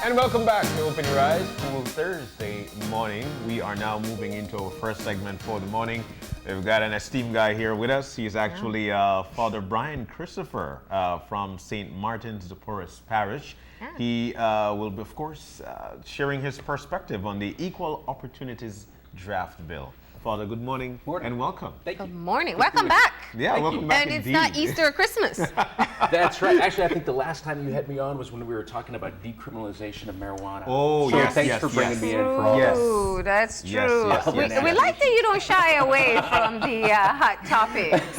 And welcome back to Open Your Eyes, Cool Thursday morning. We are now moving into our first segment for the morning. We've got an esteemed guy here with us. He's actually Father Brian Christopher from St. Martin's, the Porres Parish. He will be, of course, sharing his perspective on the Equal Opportunities Draft Bill. Father, good morning, and welcome. Thank you. Good morning. Welcome back. Yeah, welcome back And it's indeed. not Easter or Christmas. That's right. Actually, I think the last time you had me on was when we were talking about decriminalization of marijuana. Oh, so yes, thanks yes, for bringing yes. me in for all Yes. Ooh, that's true. Yes, yes, yes, We yes. like that you don't shy away from the hot topics.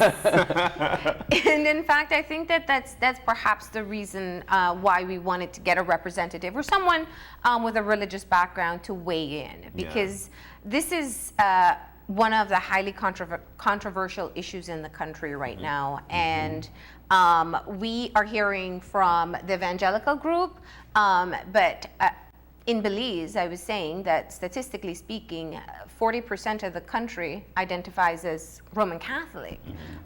And in fact, I think that that's perhaps the reason why we wanted to get a representative or someone with a religious background to weigh in, because this is one of the highly controversial issues in the country right now. And we are hearing from the evangelical group, but in Belize, I was saying that statistically speaking, 40% of the country identifies as Roman Catholic.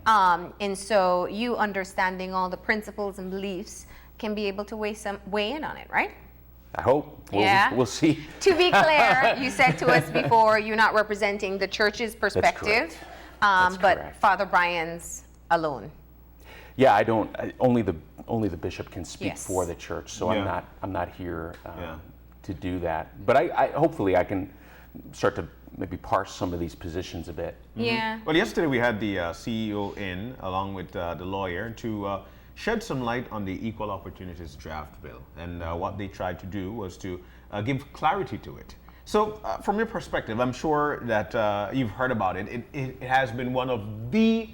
And so you understanding all the principles and beliefs can be able to weigh in on it, right? I hope. We'll see. To be clear, you said to us before, you're not representing the church's perspective, That's but correct. Father Brian's alone. Yeah, I don't. Only the bishop can speak Yes. for the church, so Yeah. I'm not here Yeah. to do that. But I hopefully I can start to maybe parse some of these positions a bit. Yeah. Well, yesterday we had the CEO in, along with the lawyer, to shed some light on the Equal Opportunities Draft Bill. And what they tried to do was to give clarity to it. So from your perspective, I'm sure that you've heard about it. It has been one of the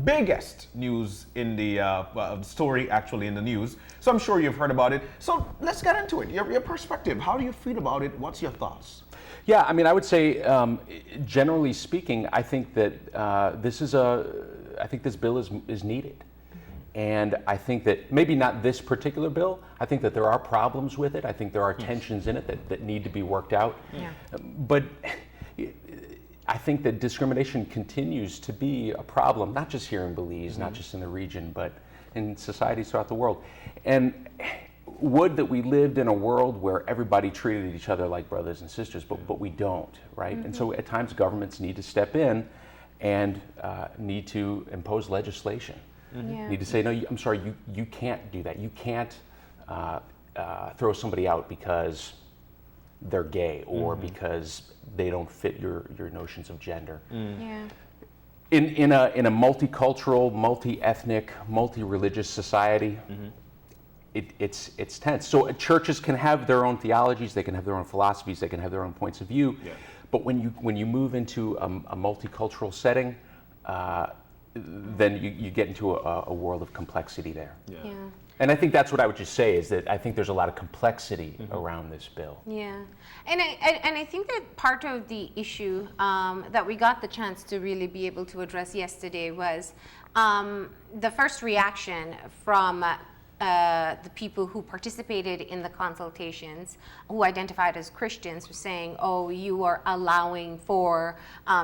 biggest news in the story, actually, in the news. So I'm sure you've heard about it. So let's get into it. Your perspective, how do you feel about it? What's your thoughts? Yeah, I mean, I would say, generally speaking, I think that I think this bill is needed. And I think that maybe not this particular bill. I think that there are problems with it. I think there are tensions in it that need to be worked out. Yeah. But I think that discrimination continues to be a problem, not just here in Belize, not just in the region, but in societies throughout the world. And would that we lived in a world where everybody treated each other like brothers and sisters, but we don't, right? And so at times governments need to step in and need to impose legislation. Yeah. Need to say, no, I'm sorry, you can't do that. You can't throw somebody out because they're gay or because they don't fit your notions of gender. Yeah. In a multicultural, multi-ethnic, multi-religious society, it's tense. So churches can have their own theologies, they can have their own philosophies, they can have their own points of view. Yeah. But when you move into a multicultural setting, then you get into a world of complexity there. Yeah. And I think that's what I would just say, is that I think there's a lot of complexity around this bill. Yeah, and I think that part of the issue that we got the chance to really be able to address yesterday was the first reaction from the people who participated in the consultations, who identified as Christians, were saying, "Oh, you are allowing for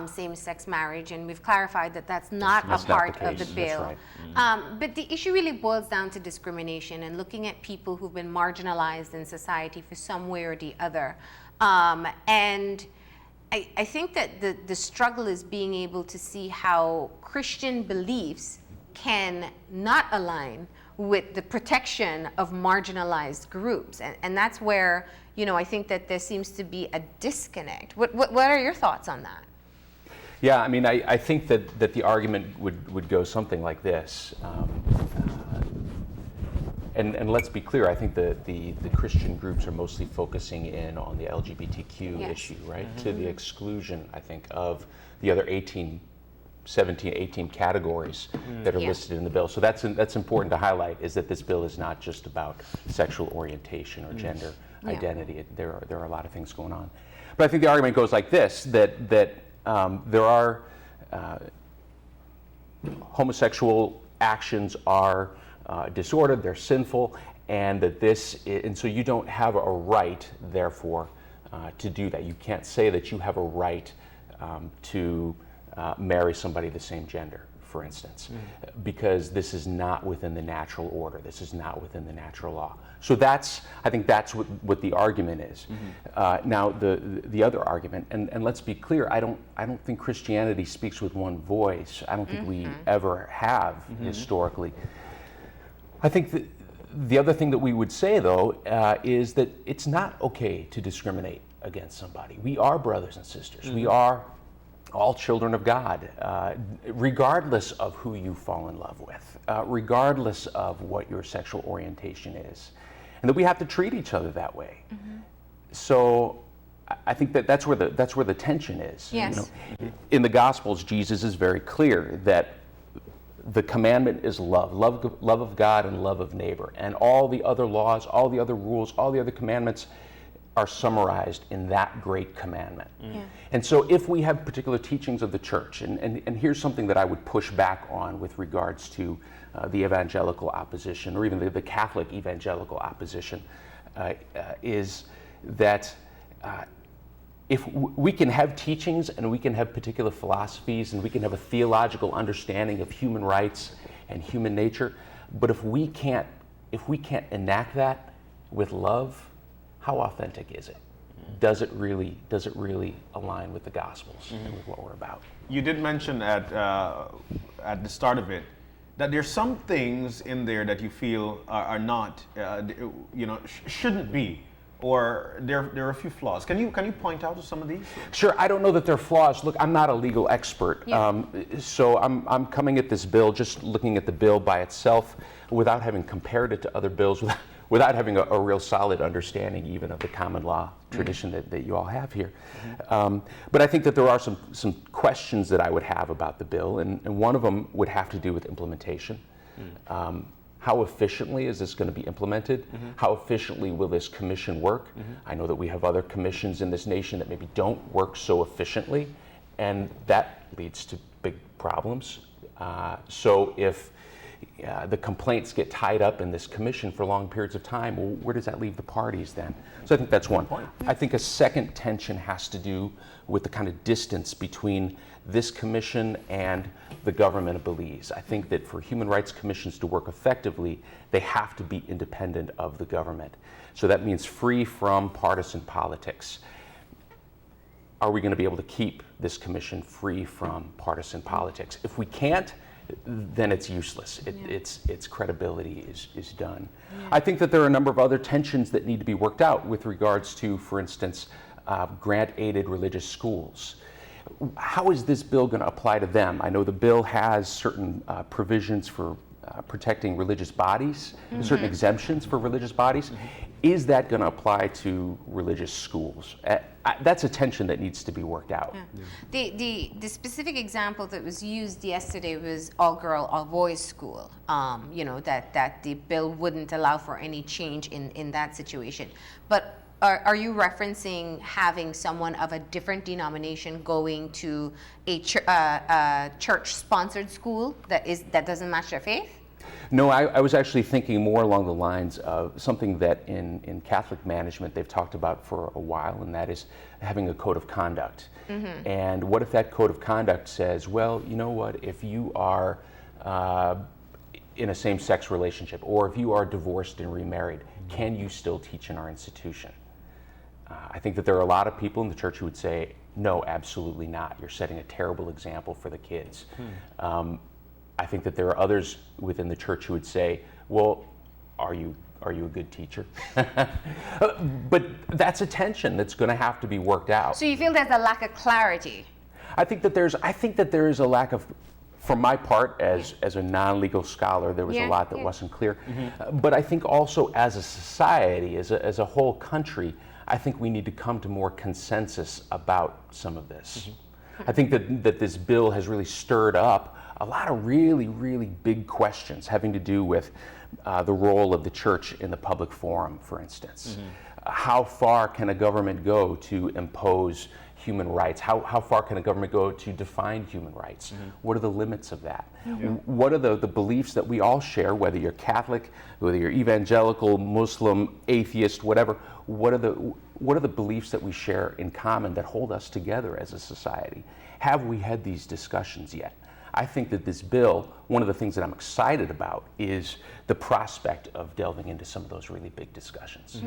same-sex marriage," and we've clarified that that's not a part of the bill. That's right. But the issue really boils down to discrimination and looking at people who've been marginalized in society for some way or the other. And I think that the struggle is being able to see how Christian beliefs can not align with the protection of marginalized groups. And that's where, I think that there seems to be a disconnect. What are your thoughts on that? Yeah, I mean, I think that the argument would go something like this. And let's be clear, I think the Christian groups are mostly focusing in on the LGBTQ issue, right? To the exclusion, I think, of the other 17, 18 categories that are listed in the bill. So that's important to highlight, is that this bill is not just about sexual orientation or gender identity. There are a lot of things going on. But I think the argument goes like this, that there are homosexual actions are disordered, they're sinful, and and so you don't have a right, therefore, to do that. You can't say that you have a right to marry somebody of the same gender, for instance, because this is not within the natural order. This is not within the natural law. So I think that's what the argument is. Now, the other argument, and let's be clear, I don't think Christianity speaks with one voice. I don't think we ever have historically. I think that the other thing that we would say, though, is that it's not okay to discriminate against somebody. We are brothers and sisters. We are all children of God, regardless of who you fall in love with, regardless of what your sexual orientation is, and that we have to treat each other that way. So I think that's where the tension is. Yes. In the Gospels, Jesus is very clear that the commandment is love of God and love of neighbor, and all the other laws, all the other rules, all the other commandments are summarized in that great commandment. And so if we have particular teachings of the church, and here's something that I would push back on with regards to the evangelical opposition, or even the Catholic evangelical opposition, is that if we can have teachings and we can have particular philosophies and we can have a theological understanding of human rights and human nature, but if we can't enact that with love, how authentic is it? Does it really align with the Gospels and with what we're about? You did mention at the start of it that there's some things in there that you feel are not, shouldn't be, or there are a few flaws. Can you point out to some of these? Sure. I don't know that they're flaws. Look, I'm not a legal expert, so I'm coming at this bill just looking at the bill by itself without having compared it to other bills, without having a real solid understanding even of the common law tradition that you all have here. But I think that there are some questions that I would have about the bill, and one of them would have to do with implementation. How efficiently is this going to be implemented? How efficiently will this commission work? I know that we have other commissions in this nation that maybe don't work so efficiently, and that leads to big problems. So if the complaints get tied up in this commission for long periods of time, well, where does that leave the parties then? So I think that's one point. I think a second tension has to do with the kind of distance between this commission and the government of Belize. I think that for human rights commissions to work effectively, they have to be independent of the government. So that means free from partisan politics. Are we going to be able to keep this commission free from partisan politics? If we can't, then it's useless. Its credibility is done. I think that there are a number of other tensions that need to be worked out with regards to, for instance, grant-aided religious schools. How is this bill going to apply to them? I know the bill has certain provisions for protecting religious bodies, certain exemptions for religious bodies. Is that going to apply to religious schools? That's a tension that needs to be worked out. The specific example that was used yesterday was all-girl, all-boys school. That the bill wouldn't allow for any change in that situation. But are you referencing having someone of a different denomination going to a church-sponsored school that doesn't match their faith? No, I was actually thinking more along the lines of something that in Catholic management they've talked about for a while, and that is having a code of conduct. And what if that code of conduct says, well, you know what, if you are in a same-sex relationship, or if you are divorced and remarried, can you still teach in our institution? I think that there are a lot of people in the church who would say, no, absolutely not. You're setting a terrible example for the kids. I think that there are others within the church who would say, well, are you a good teacher? But that's a tension that's going to have to be worked out. So you feel there's a lack of clarity? I think that there is a lack of, for my part, as a non-legal scholar, there was a lot that wasn't clear. But I think also as a society, as a whole country, I think we need to come to more consensus about some of this. I think that this bill has really stirred up a lot of really, really big questions having to do with the role of the church in the public forum, for instance. How far can a government go to impose human rights? How far can a government go to define human rights? What are the limits of that? What are the beliefs that we all share, whether you're Catholic, whether you're evangelical, Muslim, atheist, whatever? What are the beliefs that we share in common that hold us together as a society? Have we had these discussions yet? I think that this bill, one of the things that I'm excited about is the prospect of delving into some of those really big discussions.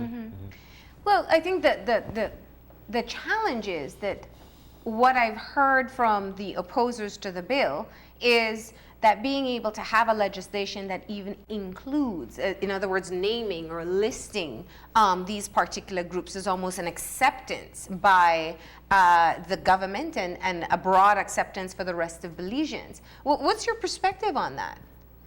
Well, I think that the challenge is that what I've heard from the opposers to the bill is that being able to have a legislation that even includes, in other words, naming or listing these particular groups is almost an acceptance by the government and a broad acceptance for the rest of Belizeans. What's your perspective on that?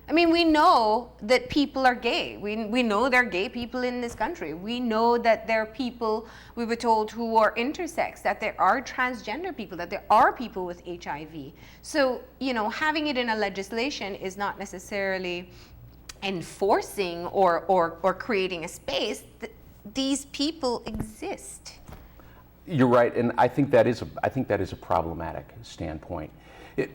I mean, we know that people are gay. We know there are gay people in this country. We know that there are people, we were told, who are intersex, that there are transgender people, that there are people with HIV. So, having it in a legislation is not necessarily enforcing or creating a space. These people exist. You're right, and I think that is a problematic standpoint.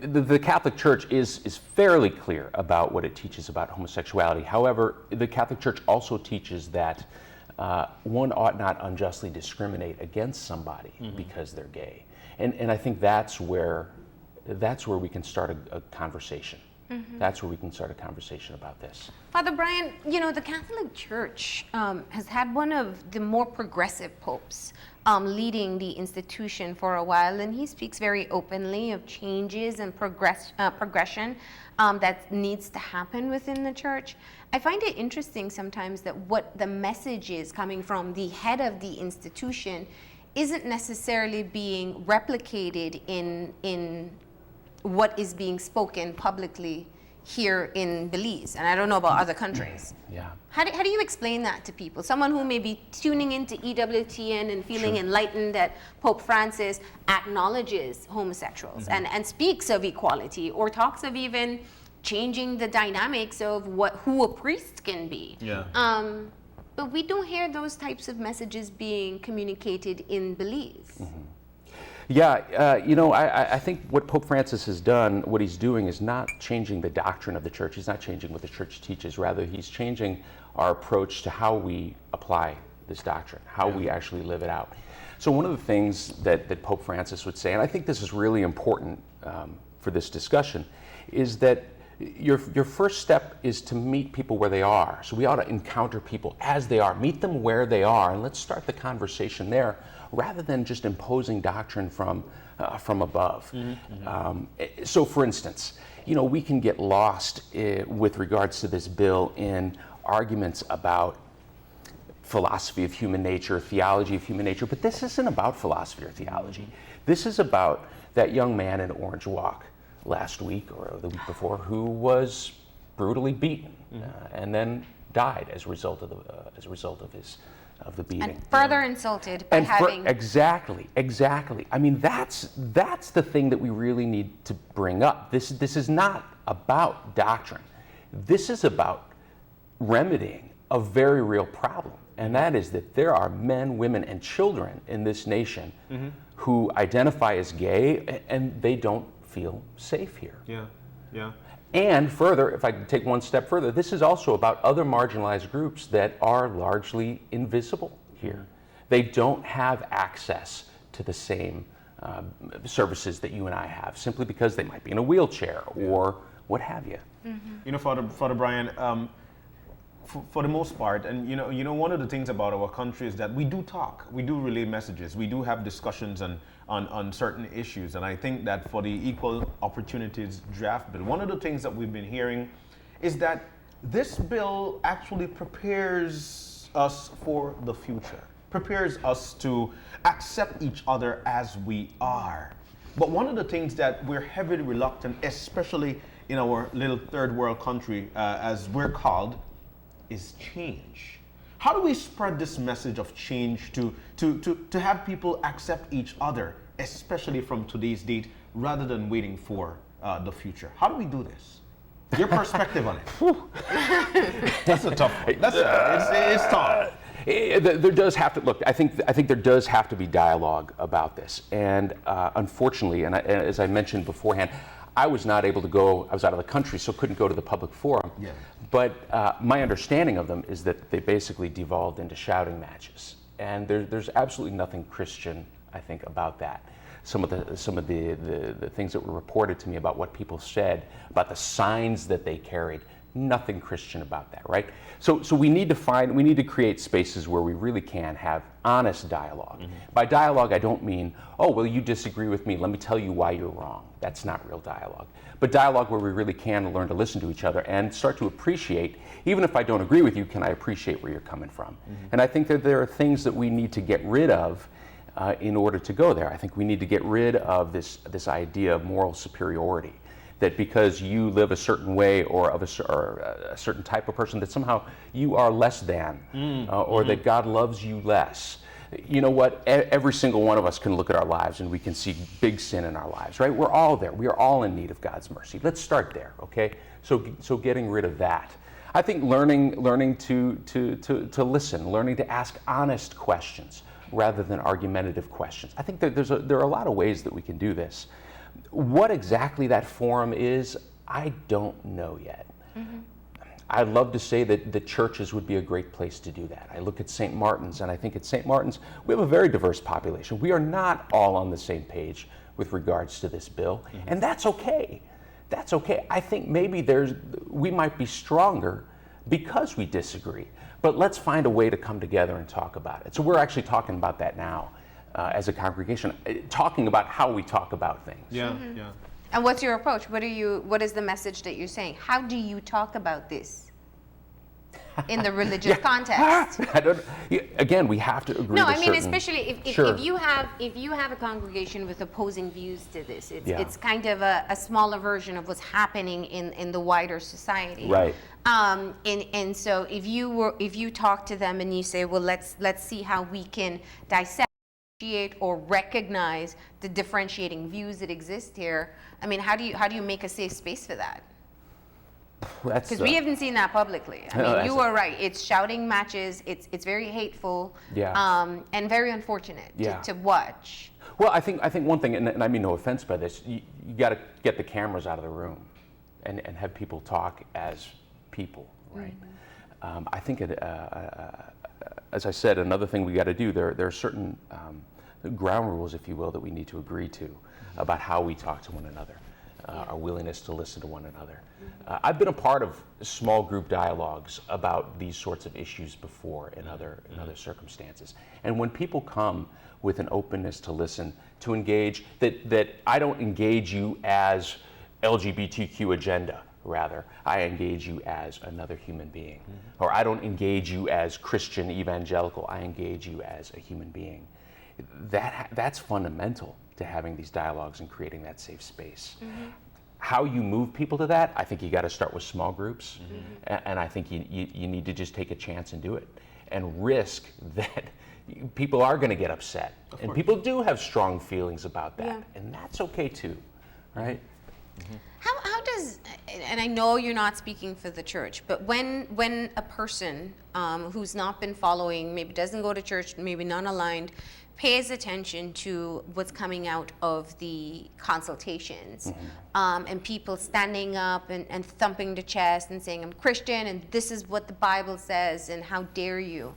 The Catholic Church is fairly clear about what it teaches about homosexuality. However, the Catholic Church also teaches that one ought not unjustly discriminate against somebody because they're gay, and I think that's where we can start a conversation. That's where we can start a conversation about this. Father Brian, the Catholic Church has had one of the more progressive popes leading the institution for a while, and he speaks very openly of changes and progression that needs to happen within the church. I find it interesting sometimes that what the message is coming from the head of the institution isn't necessarily being replicated in what is being spoken publicly here in Belize, and I don't know about other countries. Yeah. How do you explain that to people? Someone who may be tuning into EWTN and feeling enlightened that Pope Francis acknowledges homosexuals and speaks of equality, or talks of even changing the dynamics of who a priest can be. Yeah. But we don't hear those types of messages being communicated in Belize. Yeah, I think what Pope Francis has done, what he's doing is not changing the doctrine of the church. He's not changing what the church teaches. Rather, he's changing our approach to how we apply this doctrine, how we actually live it out. So one of the things that Pope Francis would say, and I think this is really important for this discussion, is that your first step is to meet people where they are. So we ought to encounter people as they are, meet them where they are, and let's start the conversation there, rather than just imposing doctrine from above. So for instance, we can get lost with regards to this bill in arguments about philosophy of human nature, theology of human nature, but this isn't about philosophy or theology. This is about that young man in Orange Walk last week or the week before who was brutally beaten and then died as a result of the beating. And further insulted by having... Exactly. I mean, that's the thing that we really need to bring up. This is not about doctrine. This is about remedying a very real problem, and that is that there are men, women, and children in this nation who identify as gay, and they don't feel safe here. Yeah. And further, if I could take one step further, this is also about other marginalized groups that are largely invisible here. They don't have access to the same services that you and I have, simply because they might be in a wheelchair or what have you. Father Brian, for the most part, and one of the things about our country is that we do talk, we do relay messages, we do have discussions on certain issues, and I think that for the Equal Opportunities Draft Bill, one of the things that we've been hearing is that this bill actually prepares us for the future, prepares us to accept each other as we are. But one of the things that we're heavily reluctant, especially in our little third world country, as we're called, is change. How do we spread this message of change to have people accept each other, especially from today's date, rather than waiting for the future? How do we do this? Your perspective on it. That's a tough one. It's tough. There does have to look. I think there does have to be dialogue about this, and unfortunately, and as I mentioned beforehand, I was not able to go. I was out of the country, so couldn't go to the public forum. Yeah. But my understanding of them is that they basically devolved into shouting matches, and there's absolutely nothing Christian, I think, about that. some of the things that were reported to me about what people said, about the signs that they carried. Nothing Christian about that, right? So we need to create spaces where we really can have honest dialogue. By dialogue, I don't mean, oh, well, you disagree with me, let me tell you why you're wrong. That's not real dialogue. But dialogue where we really can learn to listen to each other and start to appreciate, even if I don't agree with you, can I appreciate where you're coming from? And I think that there are things that we need to get rid of in order to go there. I think we need to get rid of this idea of moral superiority, that because you live a certain way or of a certain type of person, that somehow you are less than, or that God loves you less. You know what? Every single one of us can look at our lives and we can see big sin in our lives, right? We're all there. We are all in need of God's mercy. Let's start there, okay? So getting rid of that. I think learning to listen, learning to ask honest questions rather than argumentative questions. I think that there are a lot of ways that we can do this. What exactly that forum is, I don't know yet. I'd love to say that the churches would be a great place to do that. I look at St. Martin's, and I think at St. Martin's, we have a very diverse population. We are not all on the same page with regards to this bill, and that's okay. That's okay. I think maybe we might be stronger because we disagree, but let's find a way to come together and talk about it. So we're actually talking about that now as a congregation, talking about how we talk about things. Yeah. And what's your approach? What is the message that you're saying? How do you talk about this in the religious context? Again, we have to agree. No, to I mean, certain, especially if you have a congregation with opposing views to this, it's kind of a smaller version of what's happening in the wider society. Right. And so if you talk to them and you say, well, let's see how we can dissect or recognize the differentiating views that exist here. I mean, how do you make a safe space for that? Because we haven't seen that publicly. I mean, you are right. It's shouting matches. It's very hateful. And very unfortunate to watch. Well, I think one thing, and I mean no offense by this, you got to get the cameras out of the room, and have people talk as people, right? I think as I said, another thing we got to do, there are certain ground rules, if you will, that we need to agree to about how we talk to one another, our willingness to listen to one another. I've been a part of small group dialogues about these sorts of issues before in other circumstances. And when people come with an openness to listen, to engage, that I don't engage you as LGBTQ agenda, rather, I engage you as another human being. Or I don't engage you as Christian evangelical, I engage you as a human being. That's fundamental to having these dialogues and creating that safe space. How you move people to that, I think you got to start with small groups, and I think you need to just take a chance and do it, and risk that people are going to get upset, and people do have strong feelings about that, and that's okay too, right? How does, and I know you're not speaking for the church, but when a person who's not been following, maybe doesn't go to church, maybe non-aligned, pays attention to what's coming out of the consultations, and people standing up and thumping the chest and saying, I'm Christian and this is what the Bible says and how dare you.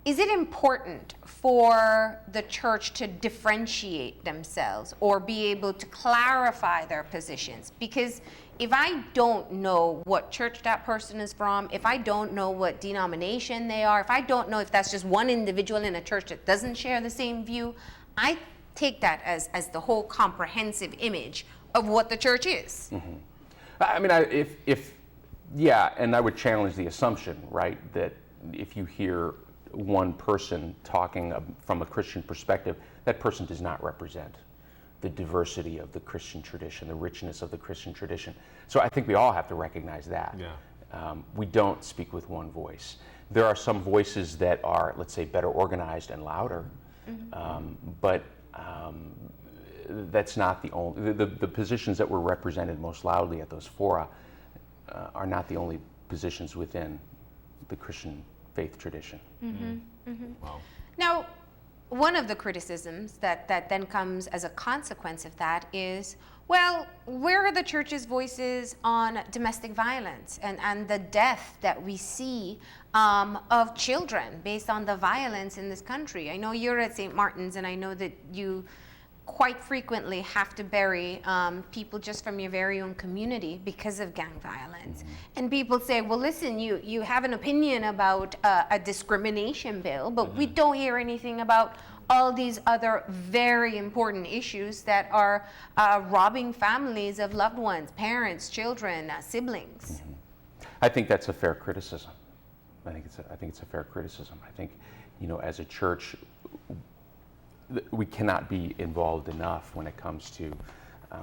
Is it important for the church to differentiate themselves or be able to clarify their positions? Because if I don't know what church that person is from, if I don't know what denomination they are, if I don't know if that's just one individual in a church that doesn't share the same view, I take that as the whole comprehensive image of what the church is. I mean, and I would challenge the assumption, right, that if you hear one person talking from a Christian perspective, that person does not represent the diversity of the Christian tradition, the richness of the Christian tradition. So I think we all have to recognize that. We don't speak with one voice. There are some voices that are, let's say, better organized and louder, but that's not the only, the positions that were represented most loudly at those fora are not the only positions within the Christian faith tradition. Wow. Now, one of the criticisms that then comes as a consequence of that is, well, where are the church's voices on domestic violence and the death that we see of children based on the violence in this country? I know you're at St. Martin's, and I know that you quite frequently have to bury people just from your very own community because of gang violence. And people say, well, listen, you have an opinion about a discrimination bill, but we don't hear anything about all these other very important issues that are robbing families of loved ones, parents, children, siblings. I think that's a fair criticism. I think it's a fair criticism. I think, as a church, we cannot be involved enough when it comes to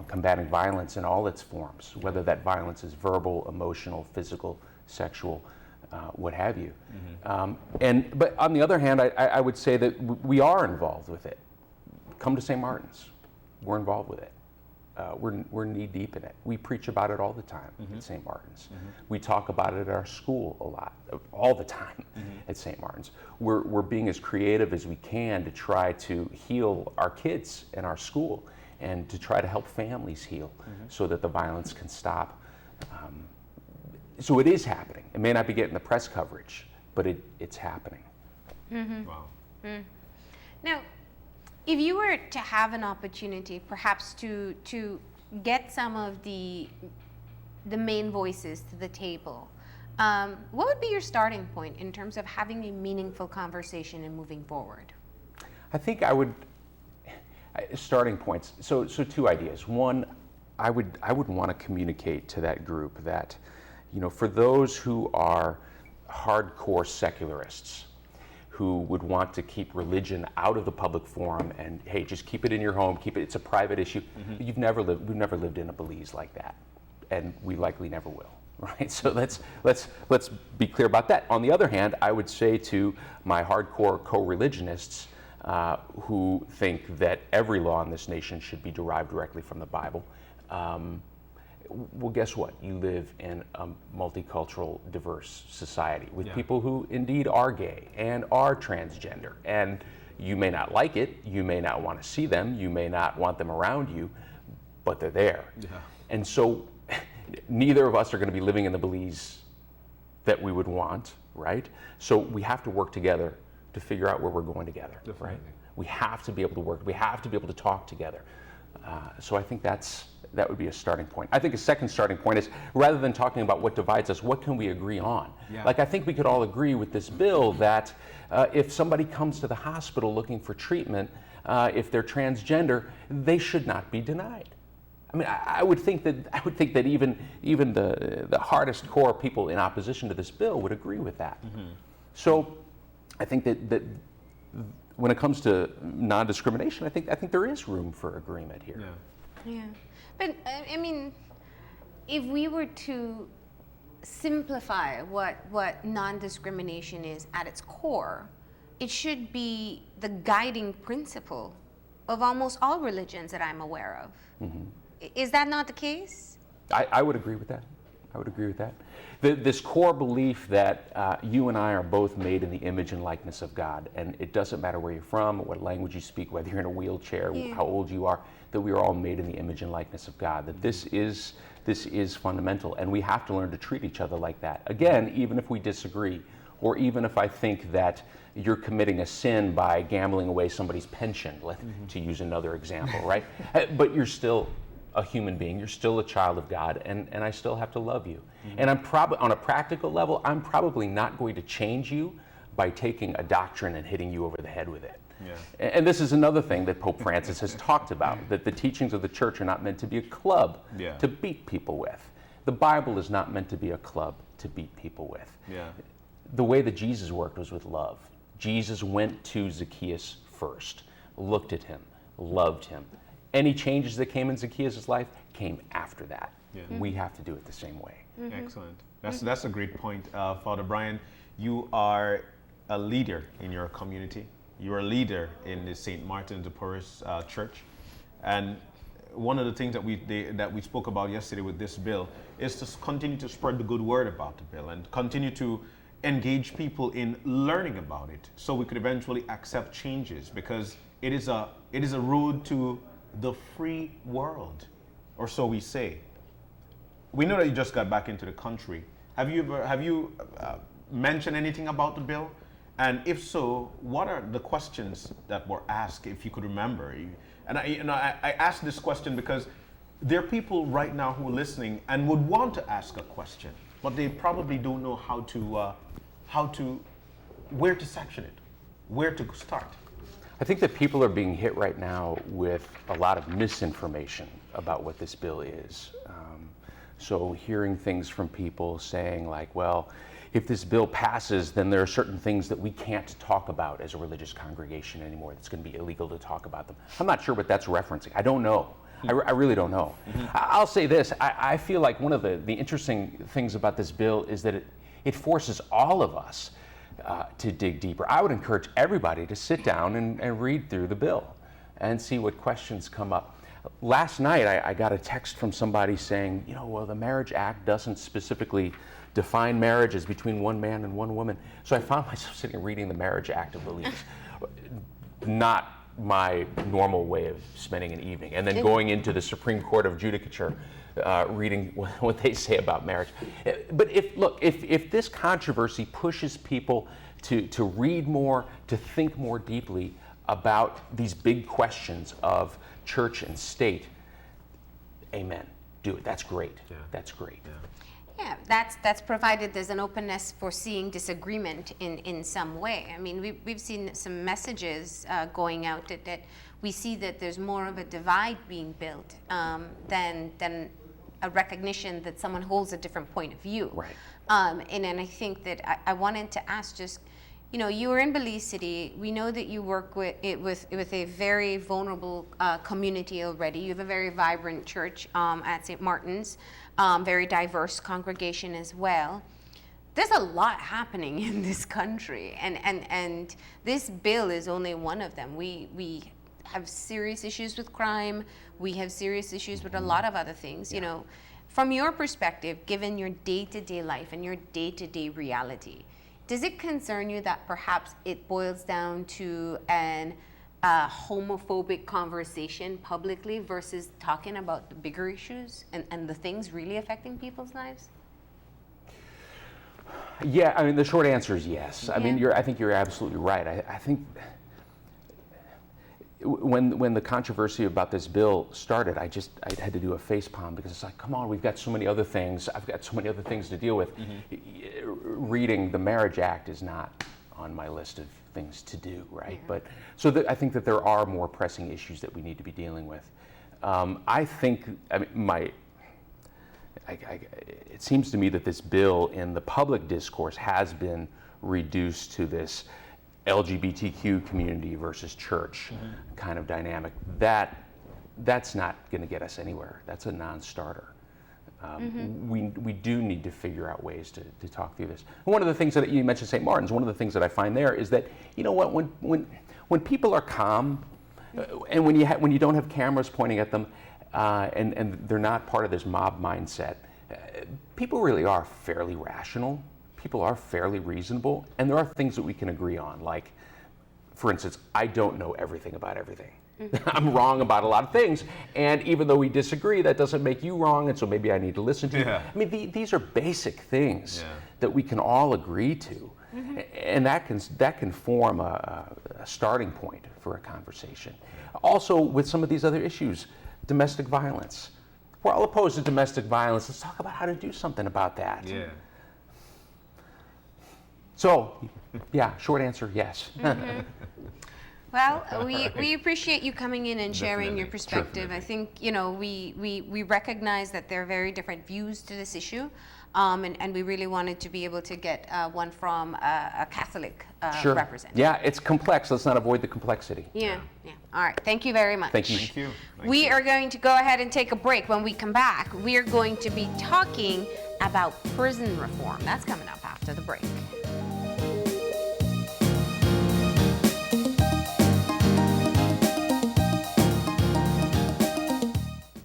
combating violence in all its forms, whether that violence is verbal, emotional, physical, sexual, what have you. But on the other hand, I would say that we are involved with it. Come to St. Martin's, we're involved with it. We're knee deep in it. We preach about it all the time at St. Martin's. We talk about it at our school a lot, all the time at St. Martin's. We're being as creative as we can to try to heal our kids in our school and to try to help families heal so that the violence can stop. So it is happening. It may not be getting the press coverage, but it's happening. Wow. Now, if you were to have an opportunity, perhaps to get some of the main voices to the table, what would be your starting point in terms of having a meaningful conversation and moving forward? I think I would starting points. So two ideas. One, I would want to communicate to that group that, for those who are hardcore secularists, who would want to keep religion out of the public forum and, hey, just keep it in your home, it's a private issue. We've never lived in a Belize like that, and we likely never will, right? So let's be clear about that. On the other hand, I would say to my hardcore co-religionists who think that every law in this nation should be derived directly from the Bible, well, guess what? You live in a multicultural, diverse society with people who indeed are gay and are transgender. And you may not like it, you may not want to see them, you may not want them around you, but they're there. And so neither of us are going to be living in the Belize that we would want, right? So we have to work together to figure out where we're going together, right? We have to be able to work, we have to be able to talk together. So I think that would be a starting point. I think a second starting point is, rather than talking about what divides us, what can we agree on? Like, I think we could all agree with this bill that if somebody comes to the hospital looking for treatment, if they're transgender, they should not be denied. I mean, I would think that even the hardest core people in opposition to this bill would agree with that. So I think that when it comes to non-discrimination, I think there is room for agreement here. Yeah, but I mean, if we were to simplify what non-discrimination is at its core, it should be the guiding principle of almost all religions that I'm aware of. Is that not the case? I would agree with that. I would agree with that. This core belief that you and I are both made in the image and likeness of God, and it doesn't matter where you're from, what language you speak, whether you're in a wheelchair, how old you are, that we are all made in the image and likeness of God, that this is fundamental, and we have to learn to treat each other like that. Again, even if we disagree, or even if I think that you're committing a sin by gambling away somebody's pension, to use another example, right? But you're still a human being, you're still a child of God, and I still have to love you. And I'm probably, on a practical level, I'm probably not going to change you by taking a doctrine and hitting you over the head with it. And this is another thing that Pope Francis has talked about, that the teachings of the church are not meant to be a club to beat people with. The Bible is not meant to be a club to beat people with. The way that Jesus worked was with love. Jesus went to Zacchaeus first, looked at him, loved him. Any changes that came in Zacchaeus' life came after that. We have to do it the same way. Excellent. That's a great point. Father Brian, you are a leader in your community. You're a leader in the St. Martin de Porres Church. And one of the things that we spoke about yesterday with this bill is to continue to spread the good word about the bill and continue to engage people in learning about it so we could eventually accept changes, because it is a road to the free world, or so we say. We know that you just got back into the country. Have you mentioned anything about the bill? And if so, what are the questions that were asked, if you could remember? And I ask this question because there are people right now who are listening and would want to ask a question, but they probably don't know where to section it, where to start. I think that people are being hit right now with a lot of misinformation about what this bill is. So hearing things from people saying like, well, if this bill passes, then there are certain things that we can't talk about as a religious congregation anymore. It's going to be illegal to talk about them. I'm not sure what that's referencing. I don't know. I really don't know. I'll say this. I feel like one of the interesting things about this bill is that it forces all of us to dig deeper. I would encourage everybody to sit down and read through the bill and see what questions come up. Last night, I got a text from somebody saying, well, the Marriage Act doesn't specifically define marriage as between one man and one woman. So I found myself sitting and reading the Marriage Act of Belize. Not my normal way of spending an evening. And then going into the Supreme Court of Judicature, reading what they say about marriage. But if this controversy pushes people to read more, to think more deeply about these big questions of church and state, amen. Do it. That's great. Yeah. That's great. Yeah, that's provided there's an openness for seeing disagreement in some way. I mean, we've seen some messages going out that we see that there's more of a divide being built than a recognition that someone holds a different point of view. Right. And I think that I wanted to ask just, you were in Belize City. We know that you work with a very vulnerable community already. You have a very vibrant church at St. Martin's, very diverse congregation as well. There's a lot happening in this country, and this bill is only one of them. We have serious issues with crime. We have serious issues with a lot of other things. From your perspective, given your day-to-day life and your day-to-day reality, does it concern you that perhaps it boils down to a homophobic conversation publicly versus talking about the bigger issues and the things really affecting people's lives? Yeah, I mean, the short answer is yes. I mean, I think you're absolutely right. I think when the controversy about this bill started, I had to do a facepalm because it's like, come on, we've got so many other things. I've got so many other things to deal with. Reading the Marriage Act is not on my list of things to do, right? Yeah. But so I think that there are more pressing issues that we need to be dealing with. I think, it seems to me that this bill in the public discourse has been reduced to this LGBTQ community versus church kind of dynamic. That's not going to get us anywhere. That's a non-starter. We do need to figure out ways to talk through this. And one of the things that you mentioned, St. Martin's, one of the things that I find there is that, when people are calm, and when you don't have cameras pointing at them, and they're not part of this mob mindset, people really are fairly rational. People are fairly reasonable, and there are things that we can agree on. Like, for instance, I don't know everything about everything. I'm wrong about a lot of things, and even though we disagree, that doesn't make you wrong, and so maybe I need to listen to you. I mean, these are basic things that we can all agree to, and that can form a starting point for a conversation. Also, with some of these other issues, domestic violence. We're all opposed to domestic violence. Let's talk about how to do something about that. Yeah. So, short answer, yes. Well, we appreciate you coming in and sharing your perspective. I think, we recognize that there are very different views to this issue, and we really wanted to be able to get one from a Catholic representative. Yeah, it's complex. Let's not avoid the complexity. Yeah. All right. Thank you very much. Thank you. Thank you. We are going to go ahead and take a break. When we come back, we are going to be talking about prison reform. That's coming up after the break.